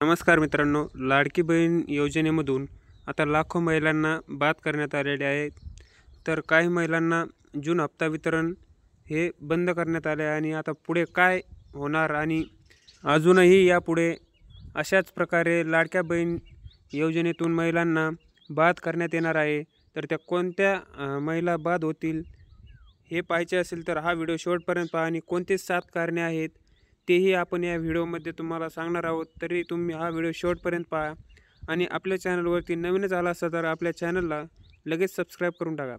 नमस्कार मित्रांनो, लाडकी बहीण योजनेमधून आता लाखो महिलांना बाद करण्यात आलेले आहे. तर काही महिलांना जून हप्ता वितरण हे बंद करण्यात आले आहे आणि आता पुढे काय होणार आणि अजूनही यापुढे अशाच प्रकारे लाडक्या बहीण योजनेतून महिलांना बाद करण्यात येणार आहे. तर त्या कोणत्या महिला बाद होतील हे पाहायचे असेल तर हा व्हिडिओ शेवटपर्यंत पहा आणि कोणते 7 कारणे आहेत तेही आपण या व्हिडिओमध्ये तुम्हाला सांगणार आहोत. तरी तुम्ही हा व्हिडिओ शेवटपर्यंत पहा आणि आपल्या चॅनलवरती नवीनच आला असा तर आपल्या चॅनलला लगेच सबस्क्राईब करून टाका.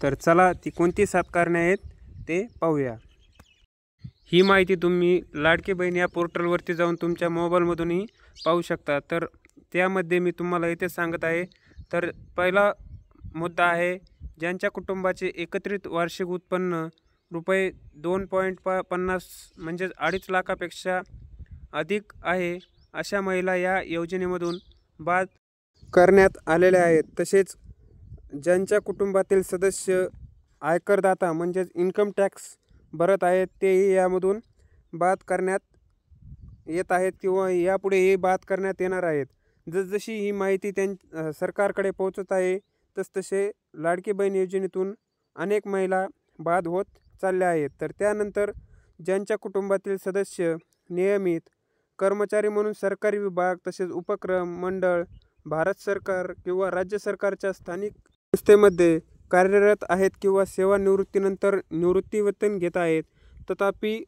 तर चला ती कोणती 7 कारणे आहेत ते पाहूया. ही माहिती तुम्ही लाडकी बहीण या पोर्टलवरती जाऊन तुमच्या मोबाईलमधूनही पाहू शकता. तर त्यामध्ये मी तुम्हाला इथे सांगत आहे. तर पहिला मुद्दा आहे, ज्यांच्या कुटुंबाचे एकत्रित वार्षिक उत्पन्न रुपये 2.50 म्हणजेच 2.5 लाखापेक्षा अधिक आहे अशा महिला या योजनेमधून बाद करण्यात आलेल्या आहेत. तसेच ज्यांच्या कुटुंबातील सदस्य आयकरदाता म्हणजेच इन्कम टॅक्स भरत आहेत तेही यामधून बाद करण्यात येत आहेत किंवा यापुढेही बाद करण्यात येणार आहेत. जसजशी ही माहिती सरकारकडे पोहोचत आहे तसतसे लाडकी बहीण योजनेतून अनेक महिला बाद होत चालल्या आहेत. तर त्यानंतर ज्यांच्या कुटुंबातील सदस्य नियमित कर्मचारी म्हणून सरकारी विभाग तसेच उपक्रम मंडळ, भारत सरकार किंवा राज्य सरकारच्या स्थानिक संस्थेमध्ये कार्यरत आहेत किंवा सेवानिवृत्तीनंतर निवृत्तीवेतन घेत आहेत, तथापि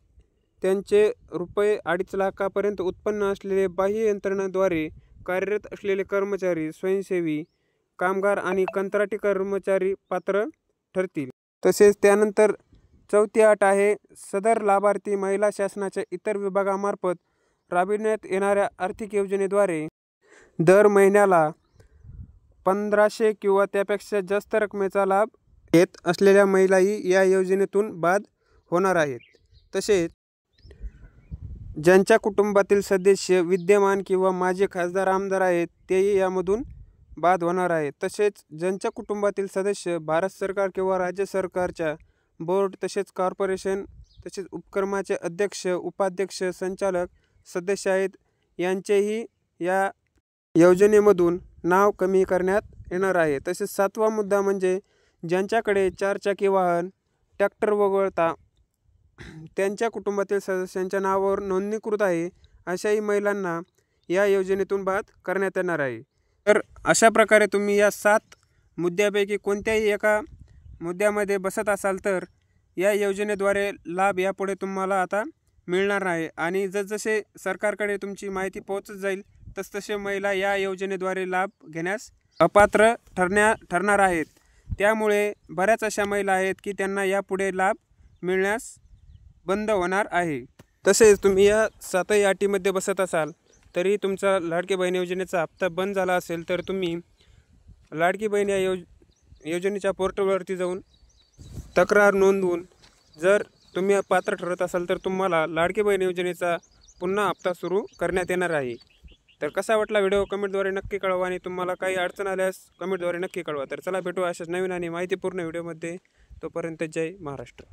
त्यांचे रुपये 2.5 लाखापर्यंत उत्पन्न असलेले बाह्य यंत्रणांद्वारे कार्यरत असलेले कर्मचारी, स्वयंसेवी, कामगार आणि कंत्राटी कर्मचारी पात्र ठरतील. तसेच त्यानंतर चौथी अट आहे, सदर लाभार्थी महिला शासनाच्या इतर विभागामार्फत राबविण्यात येणाऱ्या आर्थिक योजनेद्वारे दर महिन्याला 1500 किंवा त्यापेक्षा जास्त रकमेचा लाभ घेत असलेल्या महिलाही या योजनेतून बाद होणार आहेत. तसेच ज्यांच्या कुटुंबातील सदस्य विद्यमान किंवा माजी खासदार आमदार आहेत तेही यामधून बाद होणार आहेत. तसेच ज्यांच्या कुटुंबातील सदस्य भारत सरकार किंवा राज्य सरकारच्या बोर्ड तसेच कॉर्पोरेशन तसेच उपक्रमाचे अध्यक्ष, उपाध्यक्ष, संचालक, सदस्य आहेत यांचेही या योजनेमधून नाव कमी करण्यात येणार आहे. तसेच 7वा मुद्दा म्हणजे ज्यांच्याकडे 4 चाकी वाहन, ट्रॅक्टर वगळता त्यांच्या कुटुंबातील सदस्यांच्या नावावर नोंदणीकृत आहे अशाही महिलांना या योजनेतून बाद करण्यात येणार आहे. तर अशा प्रकारे तुम्ही या 7 मुद्द्यापैकी कोणत्याही एका मुद्द्यामध्ये बसत असाल तर या योजनेद्वारे लाभ यापुढे तुम्हाला आता मिळणार नाही आणि जसजसे सरकारकडे तुमची माहिती पोहोचत जाईल तसतसे महिला या योजनेद्वारे लाभ घेण्यास अपात्र ठरणार आहेत. त्यामुळे बऱ्याच अशा महिला आहेत की त्यांना यापुढे लाभ मिळण्यास बंद होणार आहे. तसेच तुम्ही या 7ही अटीमध्ये बसत असाल तरी तुमचा लाडकी बहीण योजनेचा हप्ता बंद झाला असेल तर तुम्ही लाडकी बहीण या योजनेच्या पोर्टलवरती जाऊन तक्रार नोंदवून जर तुम्ही पात्र ठरत असाल तर तुम्हाला लाडकी बहीण योजनेचा पुन्हा हप्ता सुरू करण्यात येणार आहे. तर कसा वाटला व्हिडिओ कमेंटद्वारे नक्की कळवा आणि तुम्हाला काही अडचण आल्यास कमेंटद्वारे नक्की कळवा. तर चला भेटू अशाच नवीन आणि माहितीपूर्ण व्हिडिओमध्ये. तोपर्यंत जय महाराष्ट्र.